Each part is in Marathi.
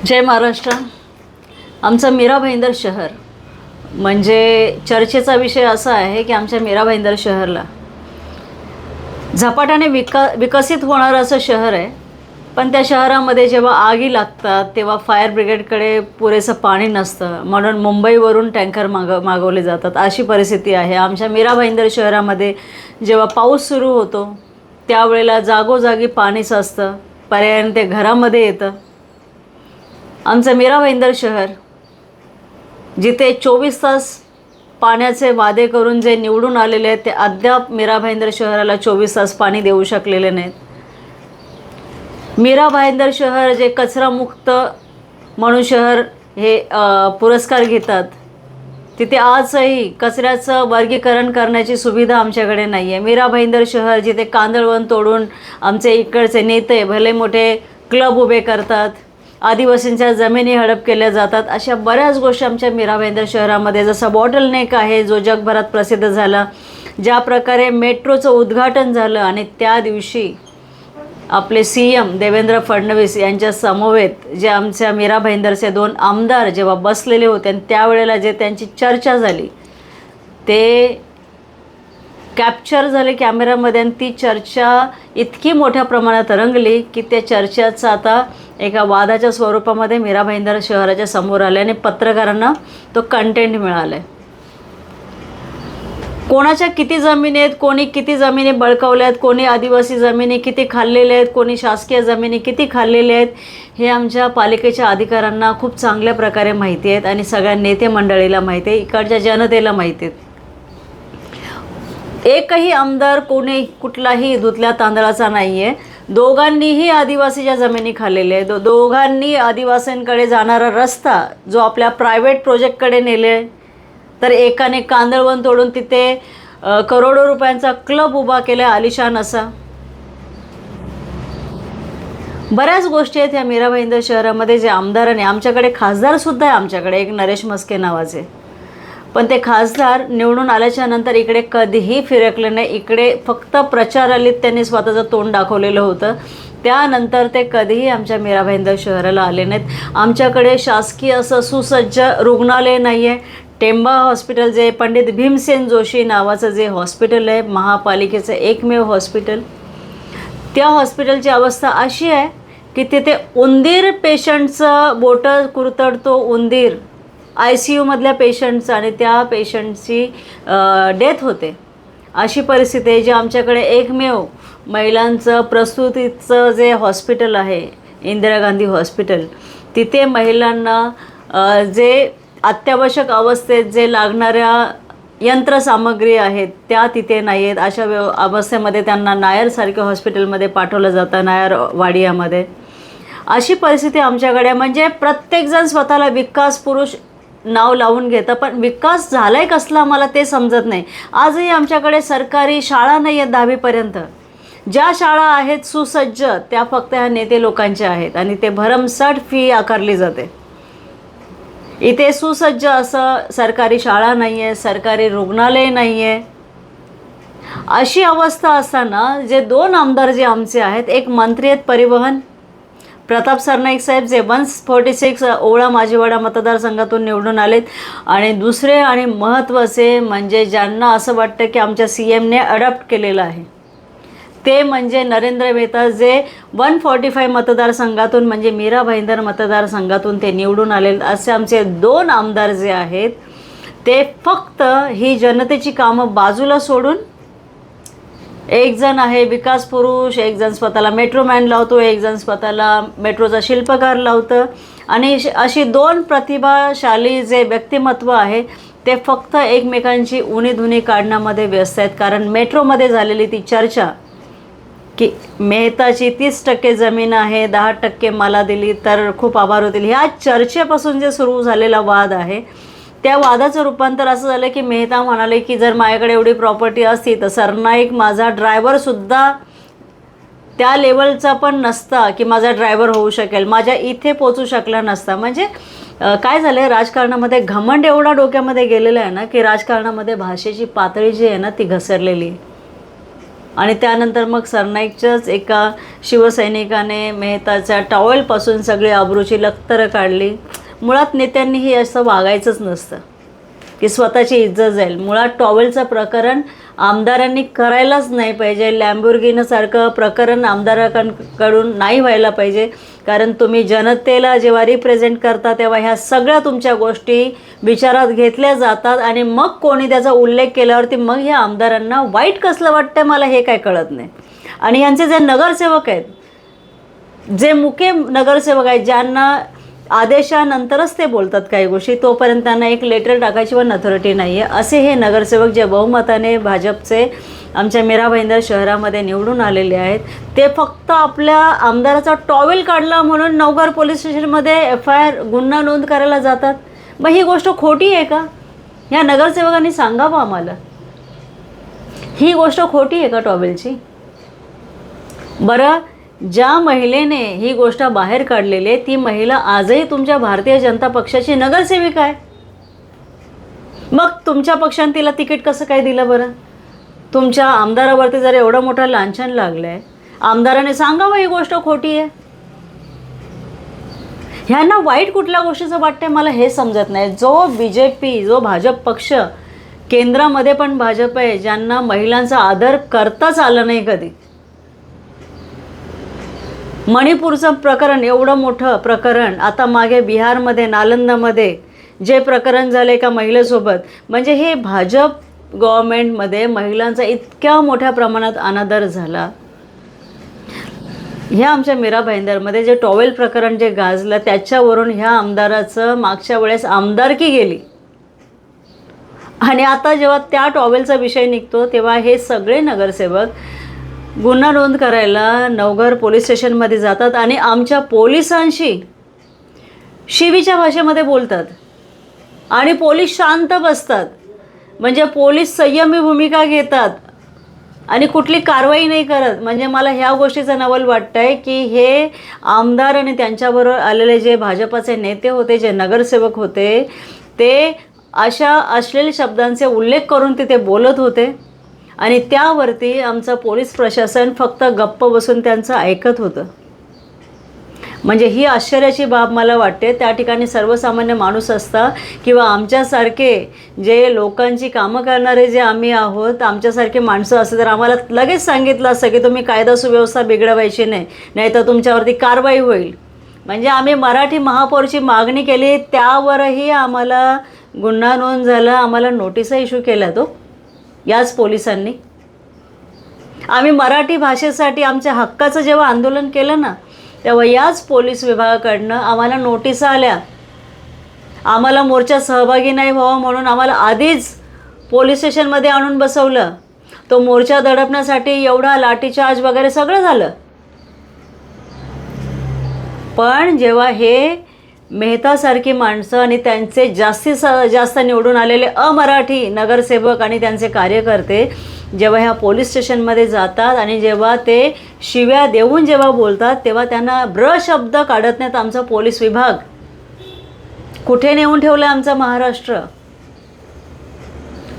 जय महाराष्ट्र. आमचं मीरा भाईंदर शहर म्हणजे चर्चेचा विषय असा आहे की आमच्या मीरा भाईंदर शहरला झपाट्याने विकसित होणारं असं शहर आहे. पण त्या शहरामध्ये जेव्हा आगी लागतात तेव्हा फायर ब्रिगेडकडे पुरेसं पाणी नसतं, म्हणून मुंबईवरून टँकर मागवले जातात. अशी परिस्थिती आहे आमच्या मीरा भाईंदर शहरामध्ये. जेव्हा पाऊस सुरू होतो त्यावेळेला जागोजागी पाणी साचतं, पर्यायाने ते घरामध्ये येतं. आमचं मीरा भाईंदर शहर जिथे 24 तास पाण्याचे वादे करून जे निवडून आलेले आहेत ते अद्याप मीरा भाईंदर शहराला 24 तास पाणी देऊ शकलेले नाहीत. मीरा भाईंदर शहर जे कचरामुक्त म्हणून शहर हे पुरस्कार घेतात, तिथे आजही कचऱ्याचं वर्गीकरण करण्याची सुविधा आमच्याकडे नाही आहे. मीरा भाईंदर शहर जिथे कांदळवन तोडून आमचे इकडचे नेते भले मोठे क्लब उभे करतात, आदिवासींच्या जमिनी हडप केल्या जातात, अशा बऱ्याच गोष्टी आमच्या मीरा भाईंदर शहरामध्ये. जसा बॉटलनेक आहे जो जगभरात प्रसिद्ध झाला, ज्या प्रकारे मेट्रोचं उद्घाटन झालं आणि त्या दिवशी आपले CM देवेंद्र फडणवीस यांच्या समवेत जे आमच्या मीरा भाईंदरचे 2 आमदार जेव्हा बसलेले होते आणि त्यावेळेला जे त्यांची चर्चा झाली ते कॅप्चर झाले कॅमेऱ्यामध्ये. आणि ती चर्चा इतकी मोठ्या प्रमाणात रंगली की त्या चर्चेचा आता एका वादाच्या स्वरूपामध्ये मीरा भाईंदर शहराच्या समोर आले आणि पत्रकारांना तो कंटेंट मिळाला आहे. कोणाच्या किती जमिनी आहेत, कोणी किती जमिनी बळकावल्या आहेत, कोणी आदिवासी जमिनी किती खाल्लेल्या आहेत, कोणी शासकीय जमिनी किती खाल्लेल्या आहेत, हे आमच्या पालिकेच्या अधिकाऱ्यांना खूप चांगल्या प्रकारे माहिती आहेत आणि सगळ्या नेते मंडळीला माहिती आहे, इकडच्या जनतेला माहिती आहेत. एकही आमदार कोणी कुठलाही धुतल्या तांदळाचा नाही आहे. दोघांनीही आदिवासीच्या जमिनी खाल्लेल्या आहेत. दोघांनी आदिवासींकडे जाणारा रस्ता जो आपल्या प्रायव्हेट प्रोजेक्टकडे नेले, तर एकाने कांदळवन तोडून तिथे करोडो रुपयांचा क्लब उभा केला आलिशान असा. बऱ्याच गोष्टी आहेत ह्या मीरा भाईंदर शहरामध्ये जे आमदारांनी, आमच्याकडे खासदारसुद्धा आहे, आमच्याकडे एक नरेश म्हस्के नावाचे, पण ते खासदार निवडून आल्याच्या नंतर इकडे कधीही फिरकले नाही. इकडे फक्त प्रचारालीत त्यांनी स्वतःचं तोंड दाखवलेलं होतं, त्यानंतर ते कधीही आमच्या मीरा भाईंदर शहराला आले नाहीत. आमच्याकडे शासकीय असं सुसज्ज रुग्णालय नाही आहे. टेंबा हॉस्पिटल जे पंडित भीमसेन जोशी नावाचं जे हॉस्पिटल आहे, महापालिकेचं एकमेव हॉस्पिटल, त्या हॉस्पिटलची अवस्था अशी आहे की तिथे उंदीर पेशंटचं बोटं कुरतडतो उंदीर ICUमधल्या पेशंटचं आणि त्या पेशंटची डेथ होते. अशी परिस्थिती आहे. जे आमच्याकडे एकमेव महिलांचं प्रसूतीचं जे हॉस्पिटल आहे इंदिरा गांधी हॉस्पिटल, तिथे महिलांना जे अत्यावश्यक अवस्थेत जे लागणाऱ्या यंत्रसामग्री आहेत त्या तिथे नाही आहेत. अशा अवस्थेमध्ये त्यांना नायरसारख्या हॉस्पिटलमध्ये पाठवलं जातं, नायर वाडियामध्ये. अशी परिस्थिती आमच्याकडे. म्हणजे प्रत्येकजण स्वतःला विकास पुरुष नाव लावून घेतं, पण विकास झाला आहे कसला मला ते समजत नाही. आजही आमच्याकडे सरकारी शाळा नाही आहेत 10वीपर्यंत. ज्या शाळा आहेत सुसज्ज त्या फक्त ह्या नेते लोकांच्या आहेत आणि ते भरमसाठ फी आकारली जाते. इथे सुसज्ज असं सरकारी शाळा नाही आहे, सरकारी रुग्णालय नाही आहे. अशी अवस्था असताना जे 2 आमदार जे आमचे आहेत, एक मंत्री आहेत परिवहन प्रताप सरनाईक साहेब जे 146 ओवळा माजीवाडा मतदारसंघातून निवडून आलेत, आणि दुसरे आणि महत्त्वाचे म्हणजे ज्यांना असं वाटतं की आमच्या CMने अडॉप्ट केलेलं आहे ते म्हणजे नरेंद्र मेहता जे 145 मतदारसंघातून म्हणजे मीरा भाईंदर मतदारसंघातून ते निवडून आले. असे आमचे 2 आमदार जे आहेत ते फक्त ही जनतेची कामं बाजूला सोडून, एक जण आहे विकास पुरुष, एक जण स्वतःला मेट्रोमॅन लावतो, एक जण स्वतःला मेट्रोचा शिल्पकार लावतं, आणि अशी 2 प्रतिभाशाली जे व्यक्तिमत्व आहे ते फक्त एकमेकांची उणीधुणी काढण्यामध्ये व्यस्त आहेत. कारण मेट्रोमध्ये झालेली ती चर्चा की मेहताची 30% जमीन आहे, 10% मला दिली तर खूप आभार होतील, ह्या चर्चेपासून जे सुरू झालेला वाद आहे त्या वादाचं रूपांतर असं झालं की मेहता म्हणाले की जर माझ्याकडे एवढी प्रॉपर्टी असती तर सरनाईक माझा ड्रायव्हरसुद्धा त्या लेवलचा पण नसता की माझा ड्रायव्हर होऊ शकेल, माझ्या इथे पोचू शकला नसता. म्हणजे काय झालं आहे राजकारणामध्ये, घमंड एवढा डोक्यामध्ये गेलेला आहे ना की राजकारणामध्ये भाषेची पातळी जी आहे ना ती घसरलेली आहे. आणि त्यानंतर मग सरनाईकच्याच एका शिवसैनिकाने मेहताच्या टॉवेलपासून सगळी आबरूची लक्तरं काढली. मुळात नेत्यांनी हे असं वागायचंच नसतं की स्वतःची इज्जत जाईल. मुळात टॉवेलचं प्रकरण आमदारांनी करायलाच नाही पाहिजे. लॅम्बोर्गिनीसारखं प्रकरण आमदारांकडून नाही व्हायला पाहिजे. कारण तुम्ही जनतेला जेव्हा रिप्रेझेंट करता तेव्हा ह्या सगळ्या तुमच्या गोष्टी विचारात घेतल्या जातात आणि मग कोणी त्याचा उल्लेख केल्यावरती मग ह्या आमदारांना वाईट कसलं वाटतं मला हे काय कळत नाही. आणि यांचे जे नगरसेवक आहेत, जे मुख्य नगरसेवक आहेत, ज्यांना आदेशानंतरच ते बोलतात काही गोष्टी, तोपर्यंत त्यांना एक लेटर टाकायची पण अथॉरिटी नाही आहे, असे हे नगरसेवक जे बहुमताने भाजपचे आमच्या मीरा भाईंदर शहरामध्ये निवडून आलेले आहेत, ते फक्त आपल्या आमदाराचा टॉवेल काढला म्हणून नवघर पोलीस स्टेशनमध्ये FIR गुन्हा नोंद करायला जातात. मग ही गोष्ट खोटी आहे का? ह्या नगरसेवकांनी सांगावं आम्हाला, ही गोष्ट खोटी आहे का टॉवेलची? बरं, ज्या महिलेने ही गोष्ट बाहेर काढलेली आहे ती महिला आजही तुमच्या भारतीय जनता पक्षाची नगरसेविका आहे. मग तुमच्या पक्षाने तिला तिकीट कसं काय दिलं बरं? तुमच्या आमदारावरती जर एवढं मोठं लांछन लागलं आहे, आमदाराने सांगावं ही गोष्ट खोटी आहे. ह्यांना वाईट कुठल्या गोष्टीचं वाटतंय मला हे समजत नाही. जो BJP, जो भाजप पक्ष, केंद्रामध्ये पण भाजप आहे, ज्यांना महिलांचा आदर करताच आलं नाही कधी. मणिपूरचं प्रकरण, एवढं मोठं प्रकरण, आता मागे बिहारमध्ये नालंदामध्ये जे प्रकरण झाले एका महिलेसोबत, म्हणजे हे भाजप गव्हर्मेंटमध्ये महिलांचा इतक्या मोठ्या प्रमाणात अनादर झाला. ह्या आमच्या मीरा भाईंदरमध्ये जे टॉवेल प्रकरण जे गाजलं त्याच्यावरून ह्या आमदाराचं मागच्या वेळेस आमदारकी गेली. आणि आता जेव्हा त्या टॉवेलचा विषय निघतो तेव्हा हे सगळे नगरसेवक गुन्हा नोंद करायला नवघर पोलीस स्टेशनमध्ये जातात आणि आमच्या पोलिसांशी शिवीच्या भाषेमध्ये बोलतात आणि पोलीस शांत बसतात. म्हणजे पोलीस संयमी भूमिका घेतात आणि कुठली कारवाई नाही करत. म्हणजे मला ह्या गोष्टीचं नवल वाटतं आहे की हे आमदार आणि त्यांच्याबरोबर आलेले जे भाजपाचे नेते होते, जे नगरसेवक होते, ते अशा अश्लील शब्दांचे उल्लेख करून तिथे बोलत होते आणि त्यावरती आमचं पोलीस प्रशासन फक्त गप्प बसून त्यांचं ऐकत होतं. म्हणजे ही आश्चर्याची बाब मला वाटते. त्या ठिकाणी सर्वसामान्य माणूस असता किंवा आमच्यासारखे जे लोकांची कामं करणारे जे आम्ही आहोत, आमच्यासारखे माणसं असते तर आम्हाला लगेच सांगितलं असतं की तुम्ही कायदा सुव्यवस्था बिघडवायची नाही, नाहीतर तुमच्यावरती कारवाई होईल. म्हणजे आम्ही मराठी महापौरची मागणी केली, त्यावरही आम्हाला गुन्हा नोंद झाला, आम्हाला नोटिसा इश्यू केल्या तो याच पोलिसांनी. आम्ही मराठी भाषेसाठी आमच्या हक्काचं जेव्हा आंदोलन केलं ना, तेव्हा याच पोलीस विभागाकडनं आम्हाला नोटिसा आल्या. आम्हाला मोर्चात सहभागी नाही व्हावं म्हणून आम्हाला आधीच पोलीस स्टेशनमध्ये आणून बसवलं. तो मोर्चा दडपण्यासाठी एवढा लाठीचार्ज वगैरे सगळं झालं. पण जेव्हा हे मेहतासारखी माणसं आणि त्यांचे जास्तीत जास्त निवडून आलेले अमराठी नगरसेवक आणि त्यांचे कार्यकर्ते जेव्हा ह्या पोलीस स्टेशनमध्ये जातात आणि जेव्हा ते शिव्या देऊन जेव्हा बोलतात, तेव्हा त्यांना शब्द काढत नाहीत. आमचा पोलीस विभाग कुठे नेऊन ठेवलं आमचा महाराष्ट्र.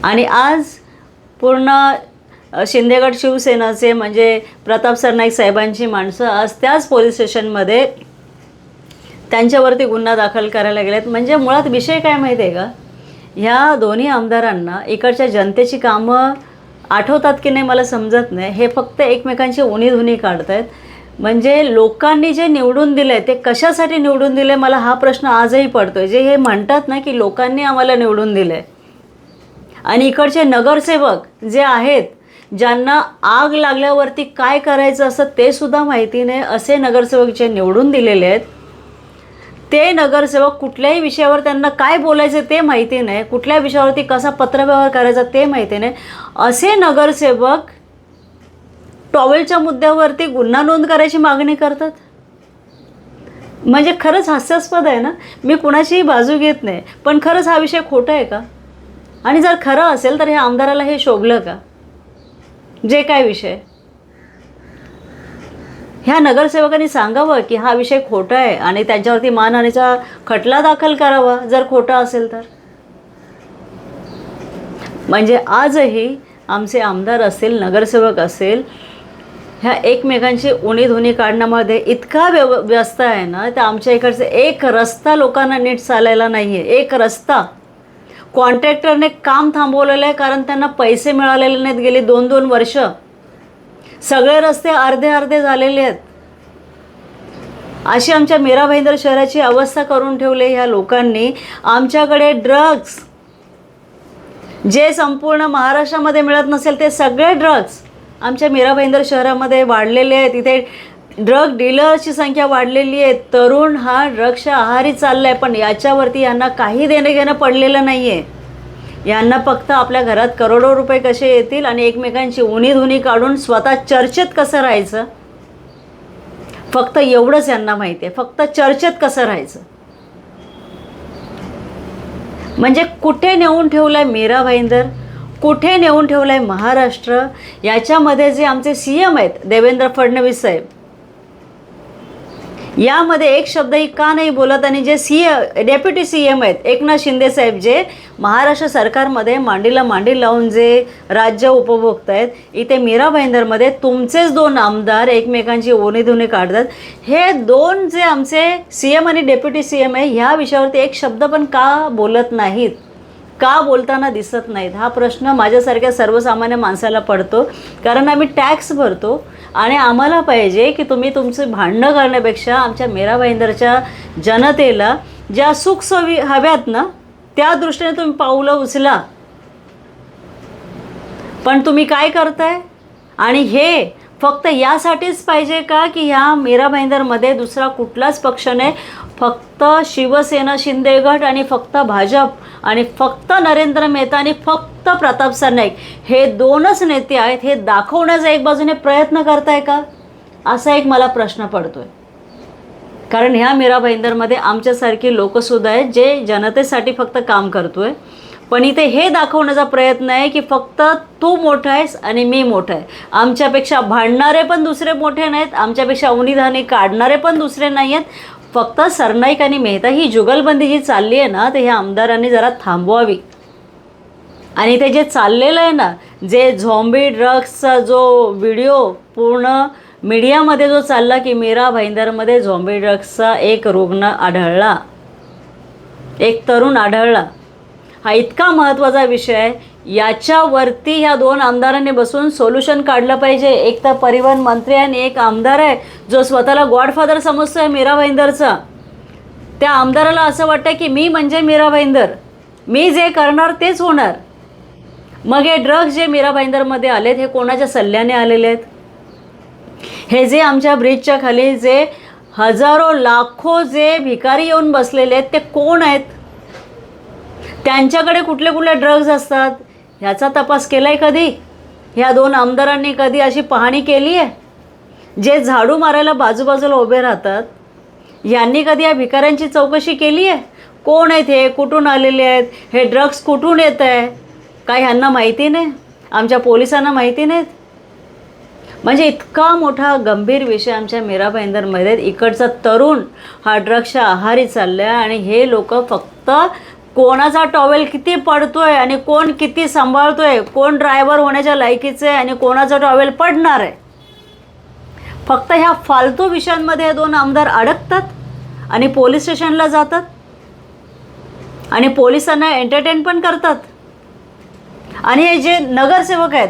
आणि आज पूर्ण शिंदेगड शिवसेनाचे म्हणजे प्रताप सरनाईक साहेबांची माणसं आज त्याच पोलीस स्टेशनमध्ये त्यांच्यावरती गुन्हा दाखल करायला गेलेत. म्हणजे मुळात विषय काय माहिती आहे का, ह्या दोन्ही आमदारांना इकडच्या जनतेची कामं आठवतात की नाही मला समजत नाही. हे फक्त एकमेकांची उणीधुनी काढत आहेत. म्हणजे लोकांनी जे निवडून दिलं आहे ते कशासाठी निवडून दिलं आहे मला हा प्रश्न आजही पडतो आहे. जे हे म्हणतात ना की लोकांनी आम्हाला निवडून दिलं आहे आणि इकडचे नगरसेवक जे आहेत, ज्यांना आग लागल्यावरती काय करायचं असं ते सुद्धा माहिती नाही, असे नगरसेवक जे निवडून दिलेले आहेत, ते नगरसेवक कुठल्याही विषयावर त्यांना काय बोलायचं ते माहिती नाही, कुठल्या विषयावरती कसा पत्रव्यवहार करायचा ते माहिती नाही, असे नगरसेवक टॉवेलच्या मुद्द्यावरती गुन्हा नोंद करायची मागणी करतात. म्हणजे खरंच हास्यास्पद आहे ना. मी कुणाचीही बाजू घेत नाही, पण खरंच हा विषय खोटा आहे का? आणि जर खरं असेल तर हे आमदाराला हे शोभलं का? जे काय विषय, ह्या नगरसेवकांनी सांगावं की हा विषय खोटा आहे आणि त्यांच्यावरती मानहानीचा खटला दाखल करावा जर खोटा असेल तर. म्हणजे आजही आमचे आमदार असतील, नगरसेवक असेल, ह्या एकमेकांची उणीधुणी काढण्यामध्ये इतका व्यस्त आहे ना, तर आमच्या इकडचे एक रस्ता लोकांना नीट चालायला नाही आहे. एक रस्ता कॉन्ट्रॅक्टरने काम थांबवलेलं आहे, कारण त्यांना पैसे मिळालेले नाहीत गेली 2-2 वर्ष. सगळे रस्ते अर्धे अर्धे झालेले आहेत. अशी आमच्या मीरा भाईंदर शहराची अवस्था करून ठेवली ह्या लोकांनी. आमच्याकडे ड्रग्ज जे संपूर्ण महाराष्ट्रामध्ये मिळत नसेल ते सगळे ड्रग्ज आमच्या मीरा भाईंदर शहरामध्ये वाढलेले आहेत. इथे ड्रग डीलर्सची संख्या वाढलेली आहे. तरुण हा ड्रग्सच्या आहारी चालला आहे, पण याच्यावरती यांना काही देणं घेणं पडलेलं नाही आहे. यांना फक्त आपल्या घरात करोडो रुपये कसे येतील आणि एकमेकांची उणीधुणी काढून स्वतः चर्चेत कसं राहायचं, फक्त एवढंच यांना माहिती आहे. फक्त चर्चेत कसं राहायचं. म्हणजे कुठे नेऊन ठेवलं आहे मीरा भाईंदर, कुठे नेऊन ठेवलं आहे महाराष्ट्र. याच्यामध्ये जे आमचे CM आहेत देवेंद्र फडणवीस साहेब, यामध्ये एक शब्दही का नाही बोलत. आणि जे डेप्युटी CM आहेत एकनाथ शिंदे साहेब, जे महाराष्ट्र सरकारमध्ये मांडीला मांडी लावून जे राज्य उपभोगत आहेत, इथे मीरा भाईंदरमध्ये तुमचेच 2 आमदार एकमेकांची उणीधुणी काढतात. हे 2 जे आमचे CM आणि डेप्युटी CM आहे, ह्या विषयावरती एक शब्द पण का बोलत नाहीत, का बोलताना दिसत नाहीत, हा प्रश्न माझ्यासारख्या सर्वसामान्य माणसाला पडतो. कारण आम्ही टॅक्स भरतो आणि आम्हाला पाहिजे की तुम्ही तुमचे भांडणं करण्यापेक्षा आमच्या मीरा भाईंदरच्या जनतेला ज्या सुखसोयी हव्यात ना, त्या दृष्टीने तुम्ही पाऊलं उचला. पण तुम्ही काय करताय. आणि हे फक्त यासाठीच पाहिजे का की ह्या मीरा भाईंदरमध्ये दुसरा कुठलाच पक्ष नाही, फक्त शिवसेना शिंदे गट आणि फक्त भाजप आणि फक्त नरेंद्र मेहता आणि फक्त प्रताप सरनाईक, हे 2च नेते आहेत. हे दाखवण्याचा एक बाजूने प्रयत्न करताय का, असा एक मला प्रश्न पडतोय. कारण ह्या मीरा भाईंदरमध्ये आमच्यासारखी लोकसुद्धा आहेत जे जनतेसाठी फक्त काम करतोय. पण इथे हे दाखवण्याचा प्रयत्न आहे की फक्त तू मोठा आहेस आणि मी मोठा आहे. आमच्यापेक्षा भांडणारे पण दुसरे मोठे नाहीत, आमच्यापेक्षा उणीधुणी काढणारे पण दुसरे नाही आहेत. फक्त सरनाईक आणि मेहता ही जुगलबंदी जी चालली आहे ना, ते ह्या आमदारांनी जरा थांबवावी. आणि ते जे चाललेलं आहे ना, जे झॉम्बी ड्रग्सचा जो व्हिडिओ पूर्ण मीडियामध्ये जो चालला की मीरा भाईंदरमध्ये झॉम्बी ड्रग्सचा एक रुग्ण आढळला, एक तरुण आढळला, हा इतका महत्त्वाचा विषय आहे. याच्यावरती ह्या 2 आमदारांनी बसून सोल्युशन काढलं पाहिजे. एक तर परिवहन मंत्री आणि एक आमदार आहे जो स्वतःला गॉडफादर समजतो आहे मीरा भाईंदरचा. त्या आमदाराला असं वाटतं की मी म्हणजे मीरा भाईंदर, मी जे करणार तेच होणार. मग हे ड्रग्ज जे मीरा भाईंदरमध्ये आलेत हे कोणाच्या सल्ल्याने आलेले आहेत. हे जे आमच्या ब्रिजच्या खाली जे हजारो लाखो जे भिकारी येऊन बसलेले आहेत ते कोण आहेत, त्यांच्याकडे कुठले कुठले ड्रग्ज असतात, ह्याचा तपास केला आहे कधी. ह्या 2 आमदारांनी कधी अशी पाहणी केली आहे. जे झाडू मारायला बाजूबाजूला उभे राहतात, यांनी कधी या भिकाऱ्यांची चौकशी केली आहे. कोण आहेत हे, कुठून आलेले आहेत, हे ड्रग्ज कुठून येत आहे, काय ह्यांना माहिती नाही, आमच्या पोलिसांना माहिती नाहीत. म्हणजे इतका मोठा गंभीर विषय आमच्या मीरा भाईंदरमध्ये. इकडचा तरुण हा ड्रग्सच्या आहारी चालला आहे आणि हे लोक फक्त कोणाचा टॉवेल किती पडतोय आणि कोण किती सांभाळतोय, कोण ड्रायव्हर होण्याच्या लायकीचे आहे आणि कोणाचा टॉवेल पडणार आहे, फक्त ह्या फालतू विषयांमध्ये हे 2 आमदार अडकतात आणि पोलीस स्टेशनला जातात आणि पोलिसांना एंटरटेन पण करतात. आणि हे जे नगरसेवक आहेत,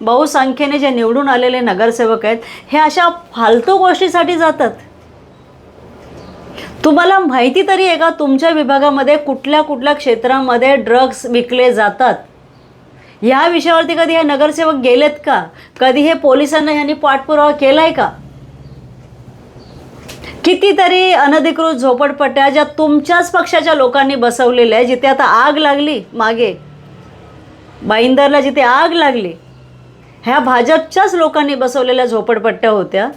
बहुसंख्येने जे निवडून आलेले नगरसेवक आहेत, हे अशा फालतू गोष्टीसाठी जातात. तुम्हाला माहिती तरी आहे का तुमच्या विभागामध्ये कुठल्या कुठल्या क्षेत्रामध्ये ड्रग्ज विकले जातात. ह्या विषयावरती कधी हे नगरसेवक गेलेत का, कधी हे पोलिसांना ह्यांनी पाठपुरावा केला आहे का. कितीतरी अनधिकृत झोपडपट्ट्या ज्या तुमच्याच पक्षाच्या लोकांनी बसवलेल्या आहे, जिथे आता आग लागली मागे भाईंदरला, जिथे आग लागली ह्या भाजपच्याच लोकांनी बसवलेल्या झोपडपट्ट्या होत्या.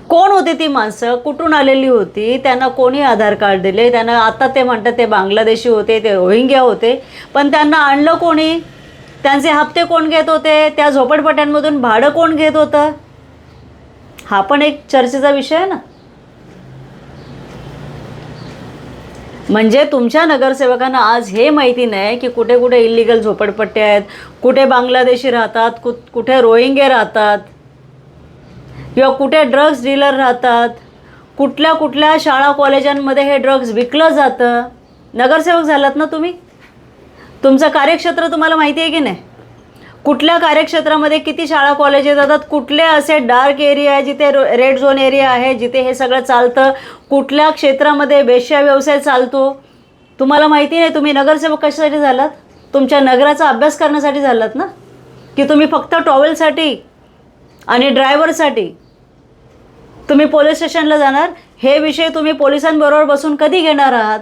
कोण होती ती माणसं, कुठून आलेली होती, त्यांना कोणी आधार कार्ड दिले, त्यांना आता ते म्हणतात ते बांगलादेशी होते, ते रोहिंग्या होते, पण त्यांना आणलं कोणी, त्यांचे हप्ते कोण घेत होते, त्या झोपडपट्ट्यांमधून भाडं कोण घेत होतं, हा पण एक चर्चेचा विषय आहे ना. म्हणजे तुमच्या नगरसेवकांना आज हे माहिती नाही की कुठे कुठे इल्लीगल झोपडपट्ट्या आहेत, कुठे बांगलादेशी राहतात, कुठे रोहिंगे राहतात, किंवा कुठे ड्रग्ज डीलर राहतात, कुठल्या कुठल्या शाळा कॉलेजांमध्ये हे ड्रग्ज विकलं जातं. नगरसेवक झालात ना तुम्ही, तुमचं कार्यक्षेत्र तुम्हाला माहिती आहे की नाही? कुठल्या कार्यक्षेत्रामध्ये किती शाळा कॉलेजेस जातात, कुठले असे डार्क एरिया आहे जिथे रेड झोन एरिया आहे जिथे हे सगळं चालतं, कुठल्या क्षेत्रामध्ये वेश्या व्यवसाय चालतो, तुम्हाला माहिती नाही. तुम्ही नगरसेवक कशासाठी झालात? तुमच्या नगराचा अभ्यास करण्यासाठी झालात ना, की तुम्ही फक्त टॉवेलसाठी आणि ड्रायव्हरसाठी तुम्ही पोलीस स्टेशनला जाणार? हे विषय तुम्ही पोलिसांबरोबर बसून कधी घेणार आहात?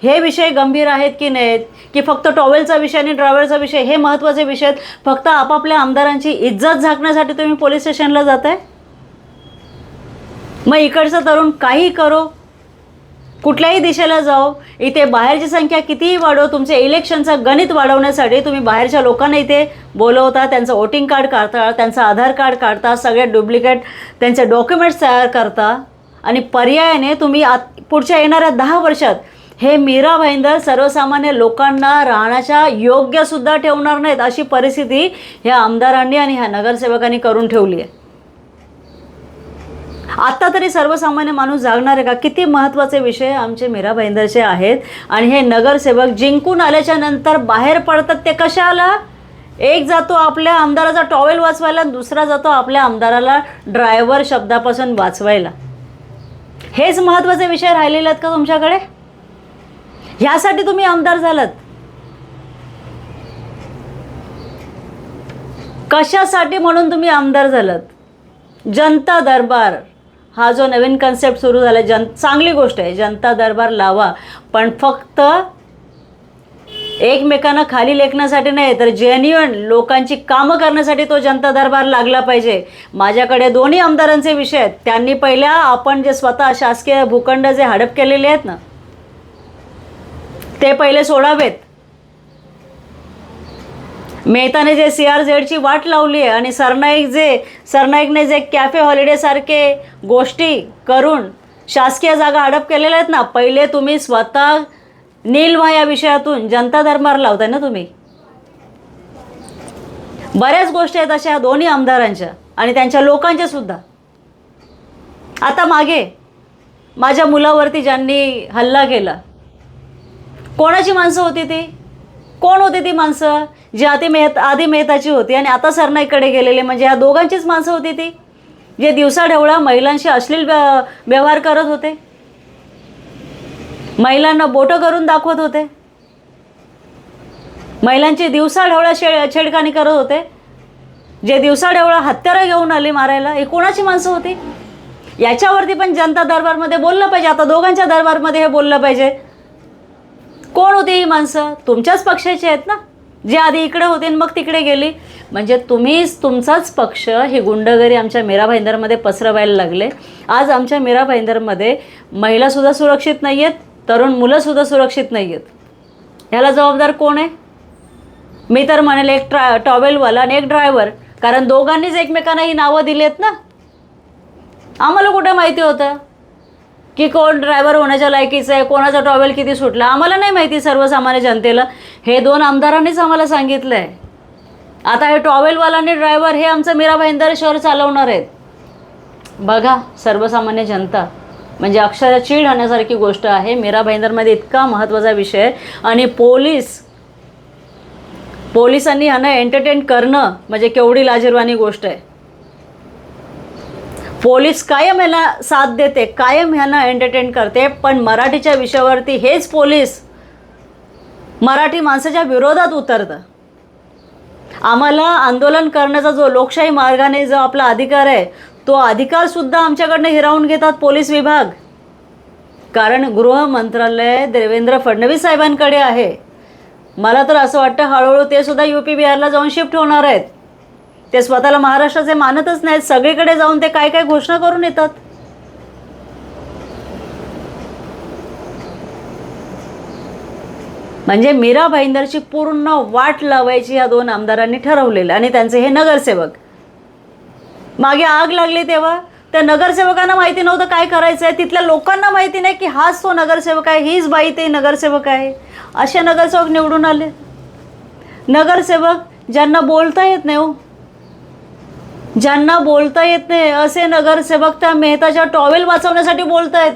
हे विषय गंभीर आहेत की नाहीत, की फक्त टॉवेलचा विषय आणि ड्रायव्हरचा विषय हे महत्त्वाचे विषय आहेत? फक्त आपापल्या आमदारांची इज्जत झाकण्यासाठी तुम्ही पोलीस स्टेशनला जाताय? मग इकडचं तरुण काही करो, कुठल्याही दिशेला जाओ, इथे बाहेरची संख्या कितीही वाढव, तुमचे इलेक्शनचं गणित वाढवण्यासाठी तुम्ही बाहेरच्या लोकांना इथे बोलवता, त्यांचं वोटिंग कार्ड काढता, त्यांचं आधार कार्ड काढता, सगळे डुप्लिकेट त्यांचे डॉक्युमेंट्स तयार करता, आणि पर्यायाने तुम्ही पुढच्या येणाऱ्या 10 वर्षात हे मीरा भाईंदर सर्वसामान्य लोकांना राहण्याच्या योग्यसुद्धा ठेवणार नाहीत, अशी परिस्थिती ह्या आमदारांनी आणि ह्या नगरसेवकांनी करून ठेवली आहे. आत्ता तरी सर्वसामान्य माणूस जागणार आहे का? किती महत्त्वाचे विषय आमचे मीरा भाईंदरचे आहेत, आणि हे नगरसेवक जिंकून आल्याच्या नंतर बाहेर पडतात ते कशाला? एक जातो आपल्या आमदाराचा टॉवेल वाचवायला, दुसरा जातो आपल्या आमदाराला ड्रायव्हर शब्दापासून वाचवायला. हेच महत्त्वाचे विषय राहिलेले आहेत का तुमच्याकडे? ह्यासाठी तुम्ही आमदार झालात? कशासाठी म्हणून तुम्ही आमदार झालात? जनता दरबार हा जो नवीन कन्सेप्ट सुरू झाला, चांगली गोष्ट आहे, जनता दरबार लावा, पण फक्त एकमेकांना खाली लेखण्यासाठी नाही, तर जेन्युइन लोकांची कामं करण्यासाठी तो जनता दरबार लागला पाहिजे. माझ्याकडे दोन्ही आमदारांचे विषय आहेत. त्यांनी पहिल्या आपण जे स्वतः शासकीय भूखंड जे हडप केलेले आहेत ना, ते पहिले सोडावेत. मेहताने जे CRZची वाट लावली आहे, आणि सरनाईकने जे कॅफे हॉलिडे सारखे गोष्टी करून शासकीय जागा हडप केलेल्या आहेत ना, पहिले तुम्ही स्वतः नील व्हा या विषयातून. जनता दरबार लावताय ना तुम्ही. बऱ्याच गोष्टी आहेत अशा दोन्ही आमदारांच्या आणि त्यांच्या लोकांच्या सुद्धा. आता मागे माझ्या मुलावरती ज्यांनी हल्ला केला, कोणाची माणसं होती ती? कोण होती ती माणसं? जी आधी मेहताची होती आणि आता सरनाईकडे गेलेले, म्हणजे ह्या दोघांचीच माणसं होती ती, जे दिवसाढवळा महिलांशी अश्लील व्यवहार करत होते, महिलांना बोटं करून दाखवत होते, महिलांची दिवसाढवळा छेडखानी करत होते, जे दिवसाढवळा हत्यारं घेऊन आले मारायला. ही कोणाची माणसं होती? याच्यावरती पण जनता दरबारमध्ये बोललं पाहिजे. आता दोघांच्या दरबारमध्ये हे बोललं पाहिजे. कोण होती ही माणसं? तुमच्याच पक्षाची आहेत ना, जे आधी इकडे होते आणि मग तिकडे गेली. म्हणजे तुमचाच पक्ष ही गुंडगिरी आमच्या मीरा भाईंदरमध्ये पसरवायला लागले. आज आमच्या मीरा भाईंदरमध्ये महिलासुद्धा सुरक्षित नाही आहेत, तरुण मुलंसुद्धा सुरक्षित नाही आहेत. ह्याला जबाबदार कोण आहे? मी तर म्हणेल एक टॉवेलवाला आणि एक ड्रायव्हर, कारण दोघांनीच एकमेकांना ही नावं दिली आहेत ना. आम्हाला कुठं माहिती होतं की कोण ड्रायव्हर होण्याच्या लायकीचं आहे, कोणाचा टॉवेल किती सुटला? आम्हाला नाही माहिती, सर्वसामान्य जनतेला. हे 2 आमदारांनीच आम्हाला सांगितलं आहे. आता हे टॉवेलवाला आणि ड्रायव्हर हे आमचं मीरा भाईंदर शहर चालवणार आहेत. बघा सर्वसामान्य जनता, म्हणजे अक्षरशः चीड आणण्यासारखी गोष्ट आहे. मीरा भाईंदरमध्ये इतका महत्त्वाचा विषय आहे, आणि पोलिसांनी ह्यांना एंटरटेन करणं म्हणजे केवढी लाजिरवाणी गोष्ट आहे. पोलीस कायम ह्यांना साथ देते, कायम ह्यांना एंटरटेन करते, पण मराठीच्या विषयावरती हेच पोलीस मराठी माणसाच्या विरोधात उतरतं. आम्हाला आंदोलन करण्याचा जो लोकशाही मार्गाने जो आपला अधिकार आहे, तो अधिकारसुद्धा आमच्याकडनं हिरावून घेतात पोलीस विभाग. कारण गृह मंत्रालय देवेंद्र फडणवीस साहेबांकडे आहे. मला तर असं वाटतं हळूहळू ते सुद्धा UP बिहारला जाऊन शिफ्ट होणार आहेत. ते स्वतःला महाराष्ट्राचे मानतच नाहीत, सगळीकडे जाऊन ते काय काय घोषणा करून येतात. म्हणजे मीरा भाईंदरची पूर्ण वाट लावायची ह्या 2 आमदारांनी ठरवलेलं, आणि त्यांचे हे नगरसेवक. मागे आग लागली तेव्हा त्या नगरसेवकांना माहिती नव्हतं काय करायचं आहे, तिथल्या लोकांना माहिती नाही की हाच तो नगरसेवक आहे, हीच बाई ते नगरसेवक आहे. असे नगरसेवक निवडून आले. नगरसेवक ज्यांना बोलता येत नाही हो, ज्यांना बोलता येत नाही असे नगरसेवक त्या मेहताच्या टॉवेल वाचवण्यासाठी बोलत आहेत.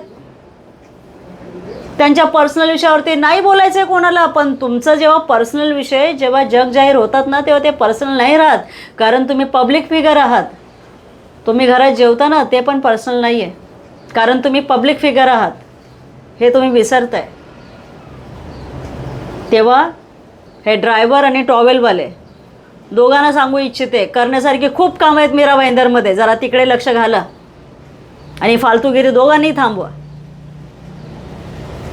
त्यांच्या पर्सनल विषयावरती नाही बोलायचं आहे कोणाला, पण तुमचं जेव्हा पर्सनल विषय जेव्हा जग जाहीर होतात ना, तेव्हा ते पर्सनल नाही राहत, कारण तुम्ही पब्लिक फिगर आहात. तुम्ही घरात जेवता ना, ते पण पर्सनल नाही आहे, कारण तुम्ही पब्लिक फिगर आहात, हे तुम्ही विसरताय. तेव्हा हे ड्रायव्हर आणि टॉवेलवाले दोघांना सांगू इच्छिते, करण्यासारखी खूप कामं आहेत मीरा भाईंदरमध्ये, जरा तिकडे लक्ष घाला आणि फालतूगिरी दोघांनी थांबवा.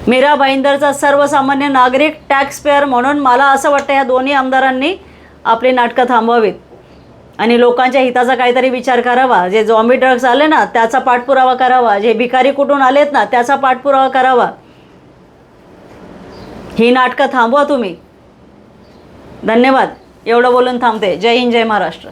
मीरा भाईंदरचा सर्वसामान्य नागरिक टॅक्स पेअर म्हणून मला असं वाटतं ह्या दोन्ही आमदारांनी आपली नाटकं थांबवावीत आणि लोकांच्या हिताचा काहीतरी विचार करावा. जे झॉम्बी ड्रग्स आले ना त्याचा पाठपुरावा करावा, जे भिकारी कुठून आलेत ना त्याचा पाठपुरावा करावा. ही नाटकं थांबवा तुम्ही. धन्यवाद. एवढं बोलून थांबते. जय हिंद, जय महाराष्ट्र.